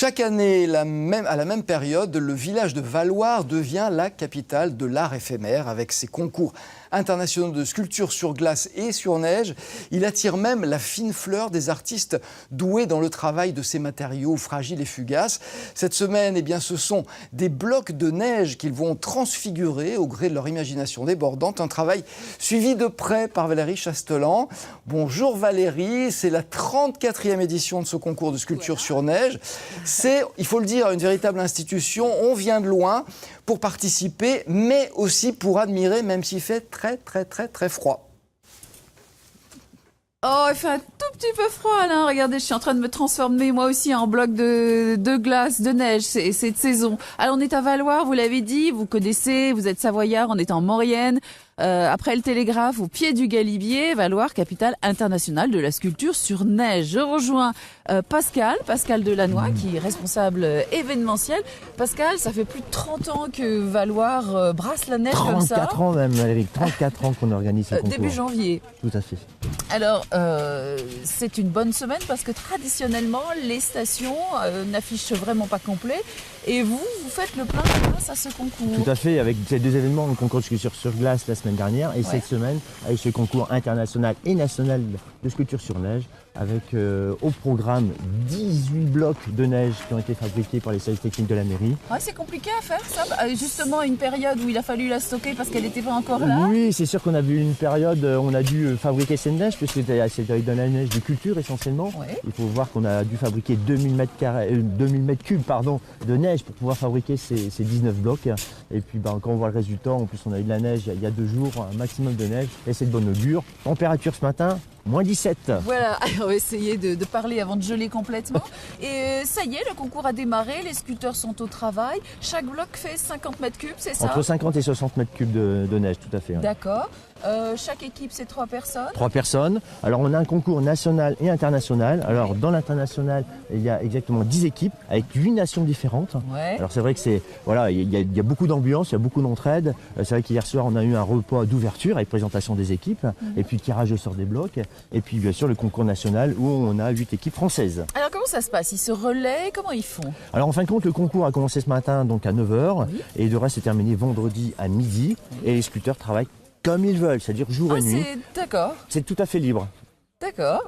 Chaque année, à la même période, le village de Valloire devient la capitale de l'art éphémère avec ses concours internationaux de sculpture sur glace et sur neige. Il attire même la fine fleur des artistes doués dans le travail de ces matériaux fragiles et fugaces. Cette semaine, ce sont des blocs de neige qu'ils vont transfigurer au gré de leur imagination débordante. Un travail suivi de près par Valérie Chastelan. Bonjour Valérie, c'est la 34e édition de ce concours de sculpture sur neige. C'est, il faut le dire, une véritable institution. On vient de loin pour participer, mais aussi pour admirer, même s'il fait très froid. Oh, il fait un tout petit peu froid là. Regardez, je suis en train de me transformer moi aussi en bloc de glace, de neige. C'est de saison. Alors on est à Valloire, vous l'avez dit, vous connaissez, vous êtes savoyard, on est en Maurienne. Après le Télégraphe, au pied du Galibier, Valloire, capitale internationale de la sculpture sur neige. Je rejoins Pascal Delannoy, qui est responsable événementiel. Pascal, ça fait plus de 30 ans que Valloire brasse la neige comme ça. 34 ans même, Valérie, 34 ans qu'on organise ce concours. Début janvier. Tout à fait. Alors, c'est une bonne semaine parce que traditionnellement, les stations n'affichent vraiment pas complet. Et vous faites le plein grâce à ce concours. Tout à fait, avec ces deux événements, le concours de sculpture sur glace la semaine dernière et cette semaine avec ce concours international et national de sculpture sur neige avec au programme 18 blocs de neige qui ont été fabriqués par les services techniques de la mairie. Ouais, c'est compliqué à faire ça, justement une période où il a fallu la stocker parce qu'elle n'était pas encore là. Oui, c'est sûr qu'on a vu une période, on a dû fabriquer cette neige puisque c'était de la neige de culture essentiellement. Ouais. Il faut voir qu'on a dû fabriquer 2000 mètres cubes de neige pour pouvoir fabriquer ces 19 blocs. Et puis quand on voit le résultat, en plus on a eu de la neige il y a 2 jours, un maximum de neige et c'est de bonne augure. Température ce matin, moins 17. Voilà, on va essayer de parler avant de geler complètement. Et ça y est, le concours a démarré, les sculpteurs sont au travail. Chaque bloc fait 50 mètres cubes, c'est ça? Entre 50 et 60 mètres cubes de neige, tout à fait. D'accord. Chaque équipe, c'est 3 personnes? 3 personnes. Alors, on a un concours national et international. Alors, dans l'international, il y a exactement 10 équipes avec 8 nations différentes. Ouais. Alors, c'est vrai que il y a beaucoup d'ambiance, il y a beaucoup d'entraide. C'est vrai qu'hier soir, on a eu un repas d'ouverture avec présentation des équipes et puis le tirage au sort des blocs. Et puis, bien sûr, le concours national où on a 8 équipes françaises. Alors, comment ça se passe? Ils se relaient? Comment ils font? Alors, en fin de compte, le concours a commencé ce matin, donc à 9h. Oui. Et il devrait se terminer vendredi à midi. Oui. Et les sculpteurs travaillent comme ils veulent, c'est-à-dire jour et nuit. D'accord. C'est tout à fait libre. D'accord.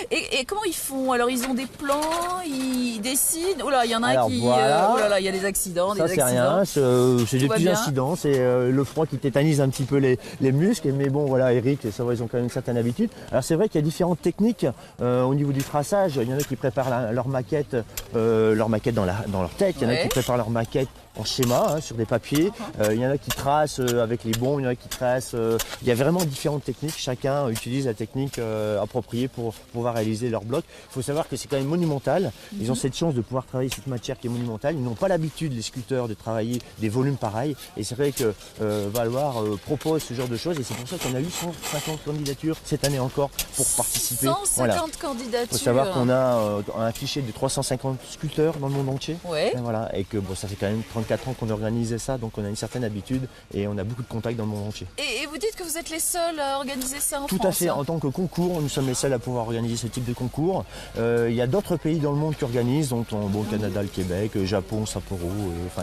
Et comment ils font? Alors ils ont des plans, ils dessinent. Oh là, il y en a un qui. Voilà. Oh là là, il y a des accidents. Ça, c'est rien. C'est des petits incidents. C'est le froid qui tétanise un petit peu les muscles. Mais bon, voilà, Eric, ça va, ils ont quand même une certaine habitude. Alors c'est vrai qu'il y a différentes techniques au niveau du traçage. Il y en a qui préparent leur maquette dans leur tête. Il y en a qui préparent leur maquette en schéma sur des papiers. Il y en a qui tracent avec les bombes, il y en a qui tracent. Il y a vraiment différentes techniques. Chacun utilise la technique appropriée pour pouvoir réaliser leur bloc. Il faut savoir que c'est quand même monumental. Ils ont cette chance de pouvoir travailler cette matière qui est monumentale. Ils n'ont pas l'habitude, les sculpteurs, de travailler des volumes pareils. Et c'est vrai que Valloire propose ce genre de choses. Et c'est pour ça qu'on a eu 150 candidatures cette année encore pour participer. 150 candidatures. Il faut savoir qu'on a un fichier de 350 sculpteurs dans le monde entier. Ouais. Et que ça fait quand même 34 ans qu'on organise ça, donc on a une certaine habitude et on a beaucoup de contacts dans le monde entier. Et vous dites que vous êtes les seuls à organiser ça en France? Tout à fait, en tant que concours, nous sommes les seuls à pouvoir organiser ce type de concours. Il y a d'autres pays dans le monde qui organisent, donc le Canada, le Québec, Japon, Sapporo,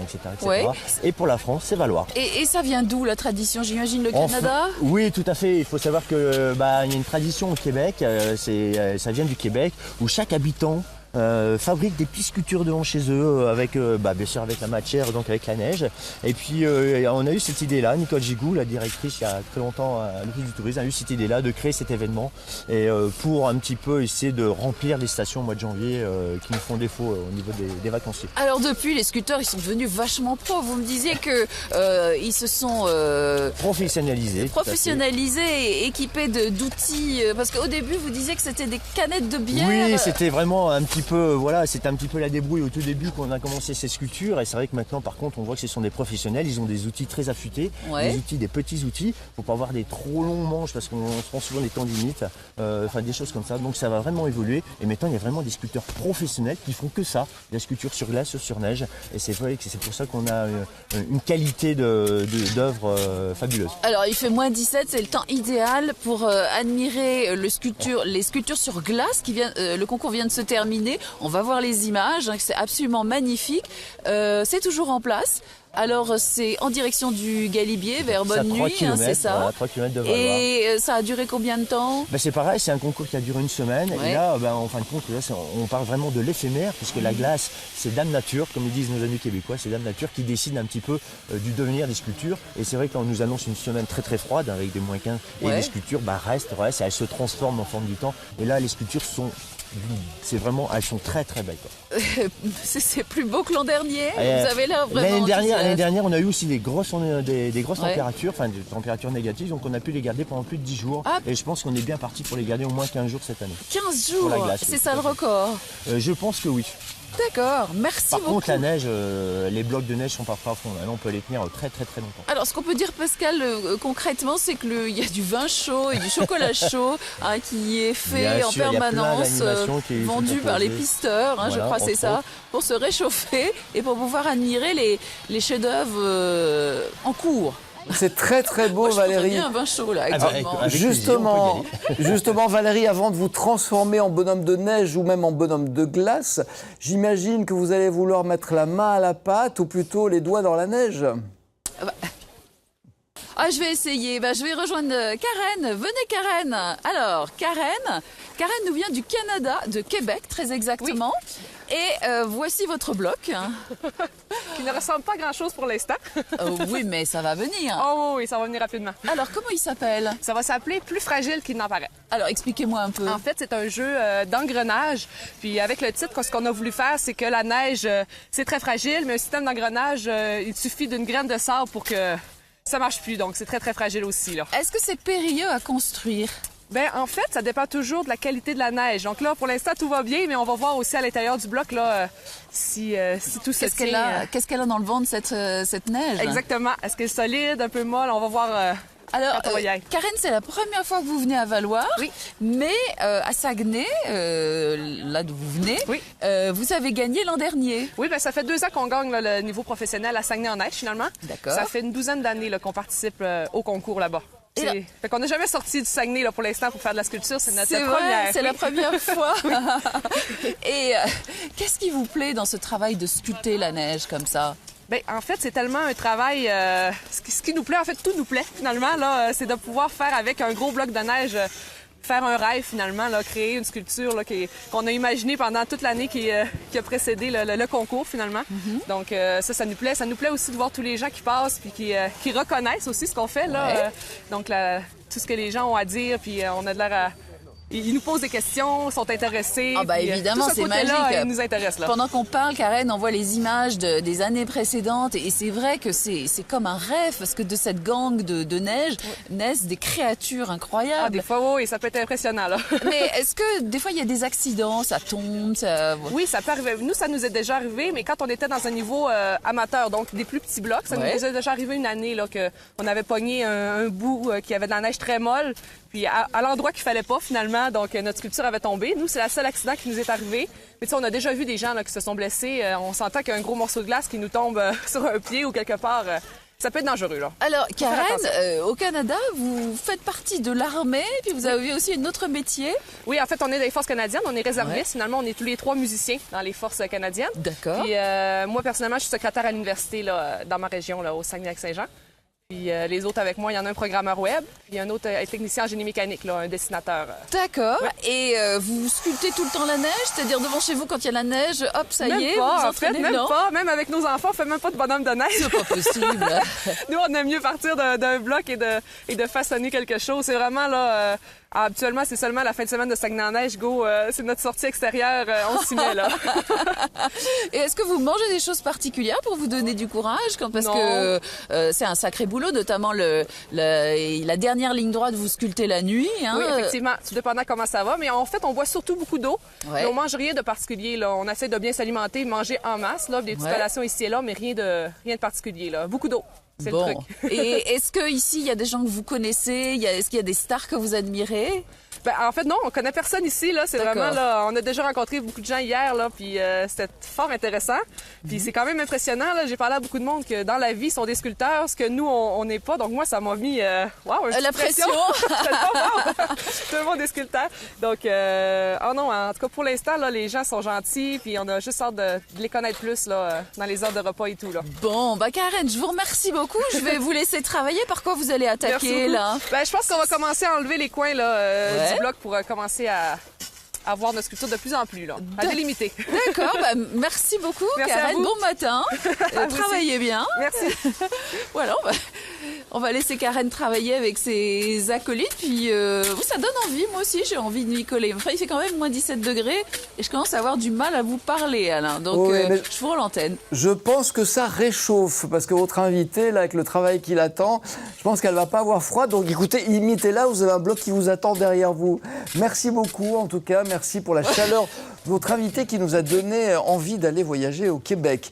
etc. Ouais. Et pour la France, c'est Valloire. Et ça vient d'où la tradition? J'imagine le Canada? Oui, tout à fait. Il faut savoir que il y a une tradition au Québec, ça vient du Québec, où chaque habitant fabriquent des petites sculptures devant chez eux avec bien sûr avec la matière, donc avec la neige. Et puis on a eu cette idée là, Nicole Gigou, la directrice il y a très longtemps à l'Office du tourisme, a eu cette idée là de créer cet événement et pour un petit peu essayer de remplir les stations au mois de janvier qui nous font défaut au niveau des vacanciers. Alors depuis, les sculpteurs ils sont devenus vachement pros. Vous me disiez que ils se sont professionnalisés et équipés d'outils, parce qu'au début vous disiez que c'était des canettes de bière. Oui, c'était vraiment un petit peu, c'était un petit peu la débrouille au tout début quand on a commencé ces sculptures. Et c'est vrai que maintenant, par contre, on voit que ce sont des professionnels. Ils ont des outils très affûtés, des petits outils. Faut pas avoir des trop longs manches parce qu'on se prend souvent des tendinites, des choses comme ça. Donc ça va vraiment évoluer. Et maintenant, il y a vraiment des sculpteurs professionnels qui font que ça, de la sculpture sur glace, sur neige. Et c'est vrai que c'est pour ça qu'on a une qualité d'œuvre fabuleuse. Alors, il fait moins 17, c'est le temps idéal pour admirer les sculptures sur glace le concours vient de se terminer. visiter. On va voir les images, hein, c'est absolument magnifique. C'est toujours en place. Alors, c'est en direction du Galibier, vers Bonne Nuit, c'est ça. Voilà, 3 km de Valois. Et ça a duré combien de temps? C'est pareil, c'est un concours qui a duré une semaine. Ouais. Et là, en fin de compte, là, on parle vraiment de l'éphémère, puisque la glace, c'est Dame Nature, comme ils disent nos amis québécois, c'est Dame Nature qui décide un petit peu du devenir des sculptures. Et c'est vrai que là, on nous annonce une semaine très très froide, avec des -15. Et les sculptures restent, elles se transforment en forme du temps. Et là, les sculptures sont... elles sont très très belles. C'est plus beau que l'an dernier. Vous avez l'air vraiment. L'année dernière, on a eu aussi des grosses Ouais. températures, des températures négatives, donc on a pu les garder pendant plus de 10 jours. Ah. Et je pense qu'on est bien parti pour les garder au moins 15 jours cette année. 15 Pour la jours, glace, c'est oui, ça tout le à fait. record. Je pense que oui. D'accord, merci Par beaucoup. contre, la neige, les blocs de neige sont parfois à fond. Là, on peut les tenir très très très longtemps. Alors, ce qu'on peut dire, Pascal, concrètement, c'est que il y a du vin chaud et du chocolat chaud qui est fait Bien en sûr, il y a plein permanence, d'animations qui sont vendu par les proposées. pisteurs, je Voilà, crois c'est entre ça, autres. pour se réchauffer et pour pouvoir admirer les chefs-d'œuvre en cours. C'est très très beau, Moi, je prendrais Valérie. bien un vin chaud là, Ah bah, actuellement. avec plaisir, Justement, on peut justement, Valérie, avant de vous transformer en bonhomme de neige ou même en bonhomme de glace, j'imagine que vous allez vouloir mettre la main à la pâte ou plutôt les doigts dans la neige. Ah, je vais essayer. Je vais rejoindre Karen. Venez, Karen. Alors, Karen nous vient du Canada, de Québec, très exactement. Et voici votre bloc. Qui ne ressemble pas à grand-chose pour l'instant. Oui, mais ça va venir. Oh oui, ça va venir rapidement. Alors, comment il s'appelle? Ça va s'appeler Plus fragile qu'il n'en paraît. Alors, expliquez-moi un peu. En fait, c'est un jeu d'engrenage. Puis avec le titre, ce qu'on a voulu faire, c'est que la neige, c'est très fragile, mais un système d'engrenage, il suffit d'une graine de sable pour que ça marche plus. Donc, c'est très, très fragile aussi, là. Est-ce que c'est périlleux à construire? En fait, ça dépend toujours de la qualité de la neige. Donc là, pour l'instant, tout va bien, mais on va voir aussi à l'intérieur du bloc, là, si tout se Qu'est-ce qu'elle tient. a, qu'est-ce qu'elle a dans le ventre, cette neige? Exactement. Est-ce qu'elle est solide, un peu molle? On va voir... Alors, quand on va y aller. Karen, c'est la première fois que vous venez à Valoir. Oui. Mais à Saguenay, là d'où vous venez, Oui. vous avez gagné l'an dernier. Oui, ça fait 2 ans qu'on gagne là, le niveau professionnel à Saguenay-en-Neige, finalement. D'accord. Ça fait une douzaine d'années là, qu'on participe au concours là-bas. Et là- Fait qu'on n'a jamais sorti du Saguenay là, pour l'instant pour faire de la sculpture. C'est notre C'est première. vrai, c'est la Oui. première fois. Et qu'est-ce qui vous plaît dans ce travail de sculpter la neige comme ça? En fait, c'est tellement un travail... ce qui nous plaît, en fait, tout nous plaît, finalement. Là, c'est de pouvoir faire avec un gros bloc de neige... faire un rêve, finalement, là, créer une sculpture là, qu'on a imaginée pendant toute l'année qui a précédé le concours, finalement. Donc, ça nous plaît. Ça nous plaît aussi de voir tous les gens qui passent puis qui reconnaissent aussi ce qu'on fait. Là. Ouais. Donc, tout ce que les gens ont à dire, puis on a de l'air à... Ils nous posent des questions, sont intéressés. Ah bah puis, évidemment, tout ce c'est côté-là, magique. ils nous intéressent, là. Pendant qu'on parle, Karen, on voit les images des années précédentes et c'est vrai que c'est comme un rêve parce que de cette gangue de neige naissent des créatures Ah, incroyables. des fois, oui, ça peut être impressionnant, là. Mais est-ce que des fois il y a des accidents, ça tombe, ça... Oui, ça peut arriver. Nous, ça nous est déjà arrivé, mais quand on était dans un niveau amateur, donc des plus petits blocs, ça nous est déjà arrivé une année là, qu'on avait pogné un bout qui avait de la neige très molle, puis à l'endroit qu'il fallait pas finalement, donc notre sculpture avait tombé. Nous, c'est le seul accident qui nous est arrivé. Mais tu sais, on a déjà vu des gens là, qui se sont blessés. On s'entend qu'un gros morceau de glace qui nous tombe sur un pied ou quelque part, ça peut être dangereux, là. Alors, faire Karen, au Canada, vous faites partie de l'armée, puis vous avez aussi un autre métier. Oui, en fait, on est dans les forces canadiennes, on est réservistes. Ouais. Finalement, on est tous les 3 musiciens dans les forces canadiennes. D'accord. Puis moi, personnellement, je suis secrétaire à l'université là, dans ma région, là, au Saguenay-Lac-Saint-Jean. Puis les autres avec moi, il y en a un programmeur web, puis un autre technicien en génie mécanique, là, un dessinateur. D'accord. Et vous sculptez tout le temps la neige, c'est-à-dire devant chez vous quand il y a la neige, hop, ça Même y est, pas, vous en fait, entraînez, même non? pas. Même avec nos enfants, on fait même pas de bonhomme de neige. C'est pas possible. Nous, on aime mieux partir d'un bloc et de façonner quelque chose. C'est vraiment là. Habituellement, c'est seulement la fin de semaine de Saguenay-en-Neige. Go, c'est notre sortie extérieure. On s'y met, là. Et est-ce que vous mangez des choses particulières pour vous donner du courage parce Non. que c'est un sacré boulot, notamment la dernière ligne droite, vous sculptez la nuit. Hein, Oui, effectivement, tout dépendant comment ça va. Mais en fait, on boit surtout beaucoup d'eau. Ouais. Mais on mange rien de particulier. Là. On essaie de bien s'alimenter, manger en masse, là, des petites Ouais. collations ici et là, mais rien de particulier. Là. Beaucoup d'eau. C'est Bon. le truc. Et est-ce que ici il y a des gens que vous connaissez? Est-ce qu'il y a des stars que vous admirez? Ben, en fait, non, on connaît personne ici. Là. C'est vraiment, là, on a déjà rencontré beaucoup de gens hier, là, puis c'était fort intéressant. Puis c'est quand même impressionnant. Là. J'ai parlé à beaucoup de monde que dans la vie, ils sont des sculpteurs, ce que nous, on n'est pas. Donc moi, ça m'a mis la pression. Tout le monde est sculpteur. Donc, oh non, en tout cas, pour l'instant, là, les gens sont gentils, puis on a juste hâte de les connaître plus là, dans les heures de repas et tout. Là. Bon, bah Karen, je vous remercie beaucoup. Je vais vous laisser travailler. Par quoi vous allez attaquer, là? Ben, je pense qu'on va commencer à enlever les coins là, du bloc pour commencer à voir nos sculptures de plus en plus, là, à délimiter. D'accord, bah, merci beaucoup, merci Karen. Bon matin. Travaillez bien. Merci. Voilà, on va laisser Karen travailler avec ses acolytes. Puis ça donne envie, moi aussi, j'ai envie de m'y coller. Enfin, il fait quand même moins 17 degrés et je commence à avoir du mal à vous parler, Alain. Donc, je vous rends l'antenne. Je pense que ça réchauffe, parce que votre invité, là, avec le travail qui l'attend, je pense qu'elle ne va pas avoir froid. Donc, écoutez, imitez-la, vous avez un bloc qui vous attend derrière vous. Merci beaucoup, en tout cas. Merci pour la chaleur de votre invité qui nous a donné envie d'aller voyager au Québec.